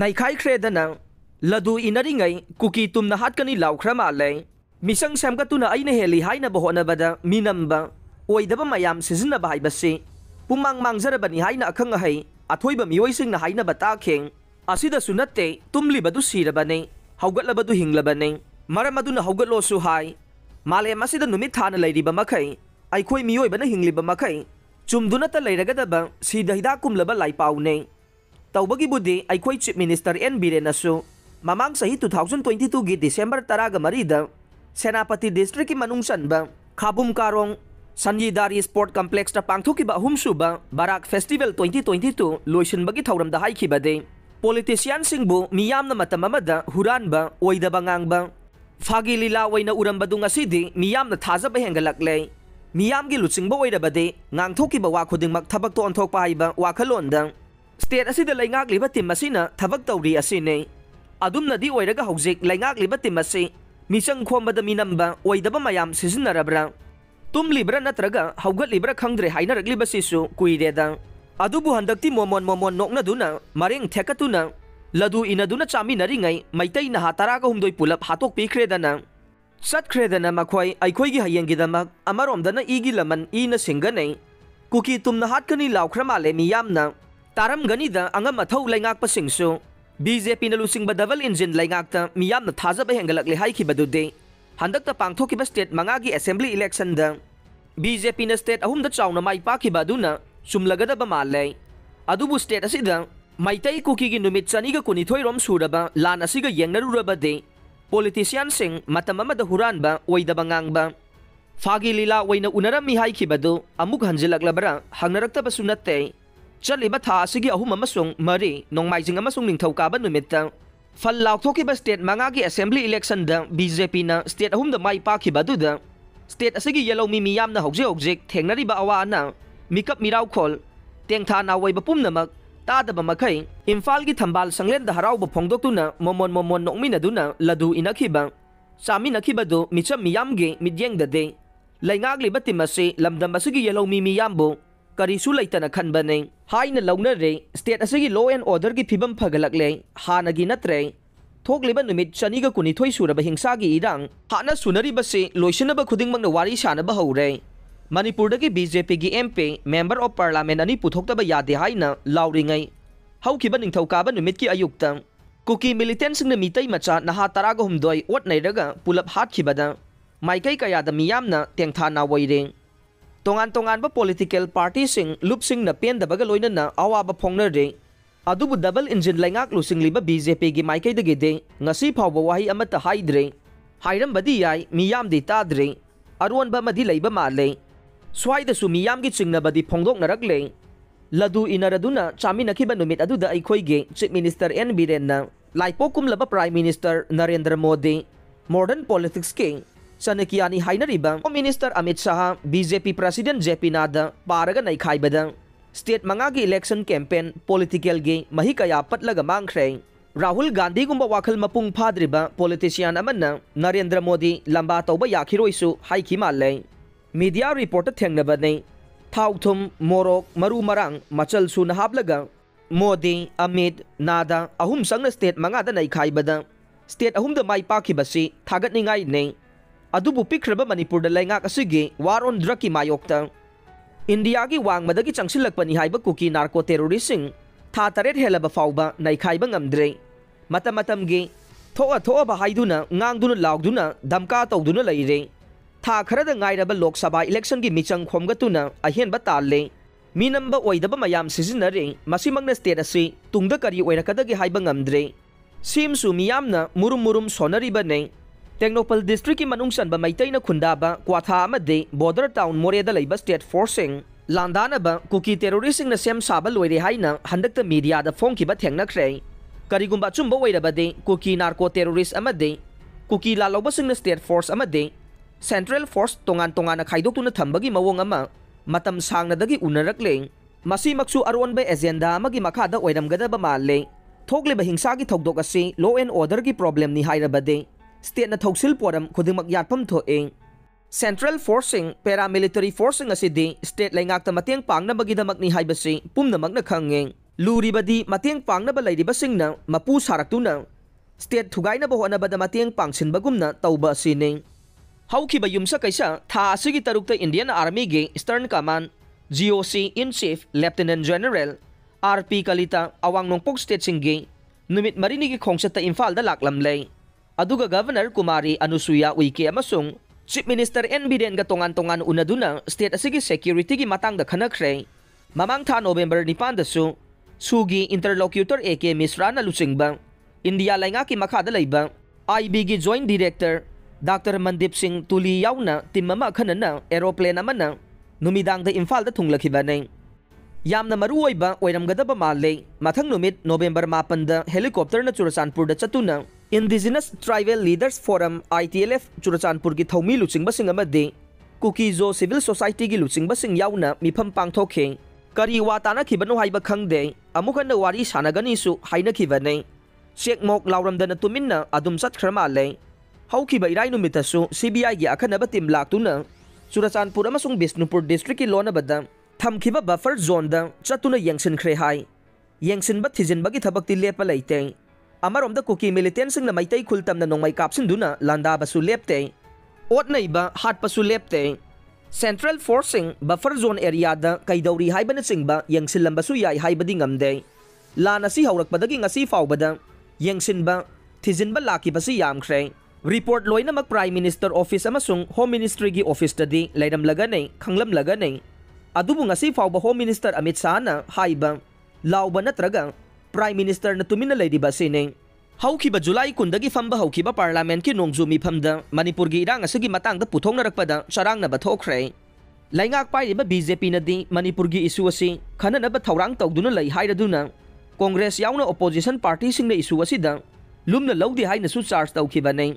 नाइखाइख्रेदना लदु इनरिंगै cookie तुमना हाटकनी लाउख्रा माले मिसंग सेमगतुना अइना heli हाइना बहोनबदा मिनम्बा ओइदबा मयाम सिजनबा हाइबसे पुमांग मांगजरबनी हाइना अखंग है अथोइबा मियोइसिंगना हाइना बताखें असिदसु नत्ते तुमलिबदु सिरबने हौगतलबदु हिंगलबने मरम अदुना हौगतलोसु हाय मालेम असिदा नुमित थाना लैरिबा मखै अइखोइ मियोइबना हिंगलिबा मखै चुमदुनता लैरगदबा सिदा हिदा कुमलबा लाइपाउने तौबगी बुद्धि अइखोइ चीफ मिनिस्टर एन बीरेनसु ममांग सही 2022 की डिसेंबर 10 सेनापति डिस्ट्रिक्ट की मनुंग चनबा खाबुम कारोंग संजीदारी स्पोर्ट कम्प्लेक्स पांथोकिबा अहुमसुबा बराक फेस्टिवल 2022 लोइसनबगी थौरमदा हाइखिबदे पॉलिटिशियन सिंगबु मियामना मतम अमदा हुरानबा ओइदबा ngang फागी लीला ओइना उरमबदु ngasiदी मियामना थाजबा हेंगलकले मियामगी लुचिंगबा ओइरबदे ngang-थोकिबा वा खुदिंगमक थबक तो अनथोकपा हाइबा वाखलोंदा स्टेट असिदा लैंगाकलिबा टीम असिना थबक तौरी असिने अदुमनदी ओइरगा हौजिक लैंगाकलिबा टीम असि मिचंग खोमबदा मिनम्बा ओइदबा मयाम सिजनरबरा तुमलिब्रा नत्रगा हौगतलिब्रा खंगद्रे हाइनरगलिबसिसु कुइरेदा अदुबु हंदक्ति मोमोन मोमोन नोकनदुना मरेंग थेकतुना लदु इनदुना चामिनरिङै मैतै नहा 10 पुलप हातोक पिख्रेदना सत्ख्रेदना मखोय अइखोइगी हयेंगिदमक अमरोमदना इगी लमन इना सिंगनै कुकी तुमना हाटकनी लाउख्रा माले मियामना तारमगनीदा अंगम मथौ लैंगाकपसिंगसु बीजेपी न लुसिंगबा डबल इंजिन लैंगाकता मियामना थाजबा हेंगलकले हाइखिबदुदे हंदक्ता पांगथोकिबा स्टेट मंगागी असेंबली इलेक्शन दा बीजेपी न स्टेट अहुमदा चाउना माइपाखिबदुना चुमलगदबा माले अदुबु स्टेट असिदा मैतै कुकीगी नुमित 212 रोम सुरबा लान असिगा येंगनरुरबदे पॉलिटिशियन सिंग मतम अमदा हुरानबा ओइदबा ngang फागी लीला ओइना उनरमी हाइखिबदु अमुक हंजिलकलबरा हंगनरक्तबसु नत्ते चलिबा था असिगी अहुम अमसुंग मरी नोंमाइजिंग अमसुंग निंगथौकाबा नुमित्ता फल लाउथोकिबा स्टेट मंगागी असेंबली इलेक्शन दा बीजेपी ना स्टेट अहुमदा माइ पाखिबदुदा स्टेट असिगी येलो मियामना हौजे हौजिक थेंगनरिबा अवाना मिकअप मिराव खोल तेंथा नावैबा पुमनमक तादबा मखै इम्फालगी थंबाल संगलेन दा हराउबा फोंदोक्तुना मोमोन मोमोन नोंमिनदुना लदु इनखिबा चामिनखिबदु मिचम मियामगे मिद्येंगदे लैंगागलिबा टिमसे लमदम असिगी येलो मियामबु करीसु लैतना खनबने हाइना लौनरे स्टेट असिगी लॉ एंड ऑर्डर की फिबम फगलकले हानगी नत्रे थोकलिबा नुमित 222 सुरबा हिंसागी इरांग हाना सुनरिबसे लोइसनबा खुदिंगमंगना वारी सानबा हौरे मणिपुरदगी बीजेपी की एमपी मेंबर ऑफ पार्लियामेंट अनि पुथोक्तबा यादे हाइना लाउरिङै हौखिबा निंगथौकाबा नुमित की अयुक्ता कुकी मिलिटेंट सिंगना मितै मचा नहा 18 ओट नैरगा पुलप हाटखिबदा माइकै कयादा मियामना तेंथाना वैरे तोंगान तोंगानबा पॉलिटिकल पार्टी सिंग लुप सिंग न पेंदबगा लोइनना अवाबा फोंगनरे अदुबु डबल इंजिन लैंगाक लुसिंगलिबा बीजेपी की माइकैदगिदे ngasi फावबा वाही अमता हाइद्रे हाइरमबदी याय मियामदि ताद्रे अरोनबा मदि लैबा माले स्वाइदसु मियामगी चिंगनबदी फोंदोकनरकले लदु इनरदुना चामिनखिबा नुमित अदुदा अइखोइगे चीफ मिनिस्टर एन बीरेनना लाइपोकुमलबा prime minister Narendra Modi modern politics के चनकियानी हाइनरिबा minister Amit Shah BJP president JP Nadda पारगा नैखाइबदा स्टेट मंगागी इलेक्शन कैंपेन पॉलिटिकल गे मही कया पटलगा मांगख्रे राहुल गांधी गुंबा वाखल मपुंग फाद्रिबा पॉलिटिशियन अमना नरेंद्र मोदी लंबा तौबा याखिरोइसु हाइखि माले मीडिया रिपोर्ट थेंगनबने थाउथुम मोरोक मरु मरांग मचल सु नहाबलगा मोदी अमित नादा अहुम संग स्टेट मंगादा नैखाइबदा स्टेट अहुमदा माइ पाखिबसी थागतनिंगाइ ने अदुबु पिख्रबा मणिपुरदा लैंगाक असिगी वारोन ड्रग की मायोक्ता इंडिया की वांगमदगी चंगसिलकपनी हाइबा कुकी नार्को टेरोरिस्टिंग था 8 हेलबा फाउबा नैखाइबा ngamdre मतम मतमगी थोआ थोआ हाइदुना ngang लाउदुना धमका तौदुना लैरे था खरदा ngairaba लोक सभा इलेक्शन की मिचंग खोमगतुना अहेनबा ताले मिनम्बा ओइदबा मयाम सिजनरे मसिमंगना स्टेट असि तुंगदा करी ओइरकदगी हाइबा ngamdre सिमसु मियामना मुरुम मुरुम सोनरिबने टेक्नोपल डिस्ट्रिक्ट की मनुंग चनबा मैतैना खुंदाबा क्वाथा अमदे बॉर्डर टाउन मोरेदा लैबा स्टेट फोर्सिंग लांदानबा कुकी टेरोरिस्टिंग न सेम साबा लोइरे हाइना हंदक्ता मीडियादा फोंखिबा थेंगनख्रे करिगुंबा चुंबा ओइरबदे कुकी नार्को टेरोरिस्ट अमदे कुकी लालौबसिंग न स्टेट फोर्स अमदे सेंट्रल फोर्स तोंगान तोंगाना खाइदोक्तुना थंबगी मवोंग अमा मतम सांगनदगी उनरकले मसीमक्सु अरोनबा एजेंडा अमगी मखादा ओइरमगदबा माले थोकलिबा हिंसागी थौदोक असि लॉ एंड ऑर्डर की प्रॉब्लम नि हाइरबदे स्टेट न थौसिल पोरम खुदिमक यातफम थोए सेंट्रल फोर्सिंग पैरामिलिटरी फोर्सिंग असिदी स्टेट लैंगाक्ता मतेंग पांगनबगीदमकनी हाइबसि पुमनमकना खंगे Luribadi mateng pangnaba lairibasingna mapu saraktuna state thugainaba honabada mateng pangsinbagumna tauba asini. Haukiba yumsa kaisa tha asigi tarukta Indian Army ge Eastern Command GOC in Chief Lieutenant General RP Kalita awang nongpok state singge numit marini gi khongsata Imphal da laklamlay. Aduga Governor Kumari Anusuya Uike amasung Chief Minister N. Biren ga tongan-tongan unaduna state asigi security gi matang da khanakre. Mamang tha November 9 dasu Sugi interlocutor AK Misra na lusingba India lainga ki makada layba IB gi Joint Director Dr. Mandip Singh Tuli yauna timama khanana aeroplane amana numidang da Imphal da thunglakhiba nei. Yamna maruoiba oiramgadaba male mathang numit November 8 da helicopter na Churachandpur da chatuna Indigenous Tribal Leaders Forum ITLF Churachandpur gi thaumi luchingba sing amade Kukizo Civil Society gi luchingba sing yauna mifam pangthokhe kari watana khibano haiba khangde amukan wari sanagani su haina khibane Sheikh Mok lauramdana tuminna adum satkhra le haukiba irai numitasu CBI gi akhanaba tim laktuna Churachandpur amasung Bisnupur district ki lona bada thamkhiba buffer zone da chatuna yengsin khre hai yengsin ba thijin bagi thabakti lepa leite amarom da kuki militant sing na maitai khultamna nongmai kapsin duna landa basu lepte ot neiba hat pasu lepte Central Forcing buffer zone area da kaidauri haibana singba yengsin lambasu yai haibadi ngamde lana si haurakpadagi ngasi faubada yengsin ba thijin ba laki basi yamkhre report loina mak Prime Minister Office amasung Home Ministry gi office tadi lairam lagane khanglam lagane adubu ngasi fauba Home Minister Amit Shah na haiba lauba natraga Prime Minister na tumina laidiba sine haukiba July kundagi famba haukiba parliament ki nongju mifamda Manipur gi irang asigi matangda puthong narakpada charang na bathokre laingak pairiba BJP na di Manipur gi issue asi khana na ba thaurang tawduna lai hairaduna Congress yauna opposition party sing na issue asi da lumna lawdi haina su charge tawkhiba nei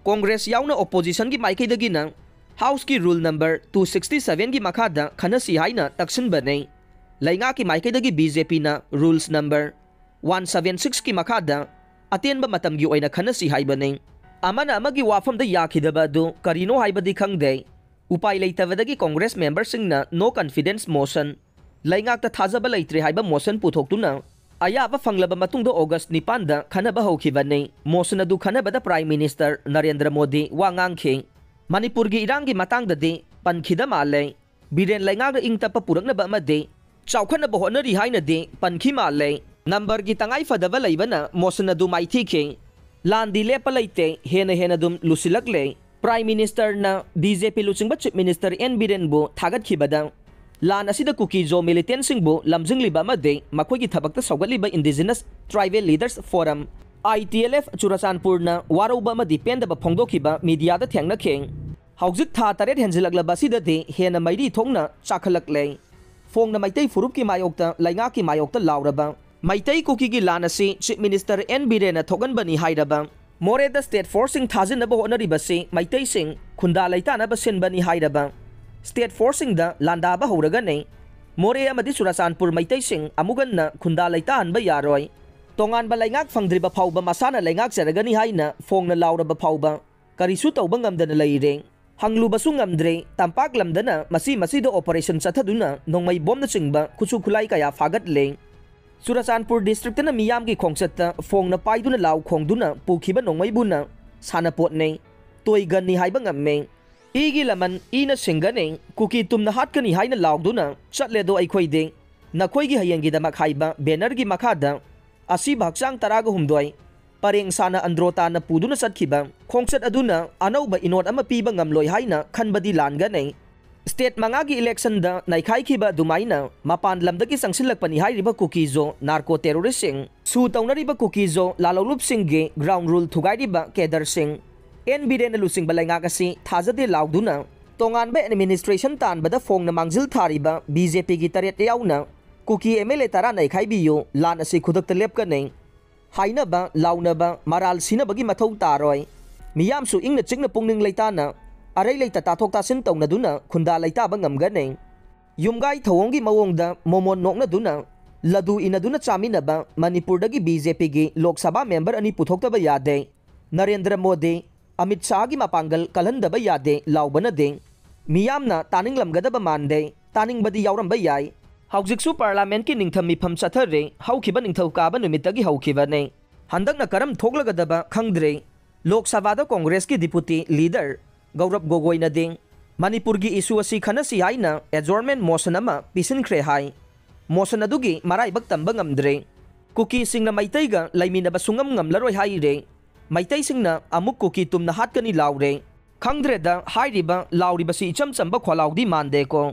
Congress yauna opposition gi maikei dagi na House ki rule number 267 gi makhada khana si haina taksin ba nei laingak ki maikei dagi BJP na rules number 176 ki makhada aten ba matam gi oina khana si haiba nei amana amagi wafam da yakhidaba du karino haiba di khangde upai leitabadagi Congress members singna no confidence motion laingak ta thajaba leitre haiba motion puthoktuna ayaba fanglaba matungda August 9 da khanaba hokhiba nei motion adu khanaba da Prime Minister Narendra Modi wangang khe Manipur gi irang gi matang da de pankhida male biren laingak da ingtapa purakna ba amade chaukhana ba honari haina de pankhi male number gi tangai fadaba laibana motion adu maithi khe landi lepa leite hena dum lusilak le Prime Minister na BJP luchingba Chief Minister N. Biren bu thagat khibada lan asida Kukizo militant singbu lamjingliba amade makhoi gi thabakta sawgatliba Indigenous Tribal Leaders Forum ITLF Churachandpur na waroba ma dependaba phongdokhiba media da thengna kheng haujik tha taret henjilaklaba sida de hena mairi thongna chakhalak le phongna maitai furup ki mayokta lainga ki mayokta lauraba Maitai Kuki gi lanasi Chief Minister N. Biren thogan bani hairaba more the state forcing thazin na honari basi Maitai sing khunda laita na basin bani hairaba state forcing da landa ba horaga nei more amadi Churachandpur Maitai sing amugan na khunda laita an ba yaroi tongan ba laingak phangdriba phauba masana laingak seragani haina phongna lauraba phauba karisu tawba ngamdana leire hanglu basu ngamdre tampak lamdana masi do operation chathaduna nongmai bomna chingba khuchu khulai kaya fagat le Churachandpur district na miyam gi khongsata phongna paiduna law khongduna pukhiba nongmai buna sanapot nei toigan ni haiba ngamme igi laman ina singane kuki tumna hatkani haina lawduna chatle do aikhoi de nakhoi gi hayengi damak haiba banner gi makhada asi bhaksang taraga humdoi pareng sana androta na puduna satkhiba khongsat aduna anauba inot ama piba ngamloi haina khanbadi langa nei State mangagi election da naikhai khiba dumaina mapan lamdagi sangsilakpani hairiba Kukizo narco terrorist sing su taunariba Kukizo lalolup singge ground rule thugairiba Kedar Singh N. Biren lusing balainga kasi thajade lauduna tonganba administration tanbada phongna mangjil thariba BJP gi taret yauna Kuki MLA tara naikhai biyo lan asi khudakta lepka nei hainaba launaba maral sinabagi mathau taroi miyam su ingna chingna pungning leitana arai leita tathok tasin tawna duna khunda leita ba ngamga nei yumgai thawongi mawongda momon nokna duna ladu inaduna chamina ba Manipur dagi BJP gi Lok Sabha member ani puthokta ba yade Narendra Modi Amit Shah gi mapangal kalhanda ba yade laubana de miyamna taning lamgada ba mande taning badi yauram ba yai Haujiksु Parliament ki ningtham mifam chathare haukiba ningthau kaba numitagi haukibane. Handakna karam thoklagadaba khangdre. Lok Sabha da Congress ki deputy leader Gaurav Gogoi na ding Manipur gi issue asi khanasi haina adjournment motion ama pisinkhre hai. Motion adugi maraibak tamba ngamdre. Kuki singna maitaiga laiminaba sungam ngamlaroi hai re. Maitai singna amuk kuki tumna hatkani laure. Khangdre da hairiba lauriba si icham chamba kholaudi mande ko.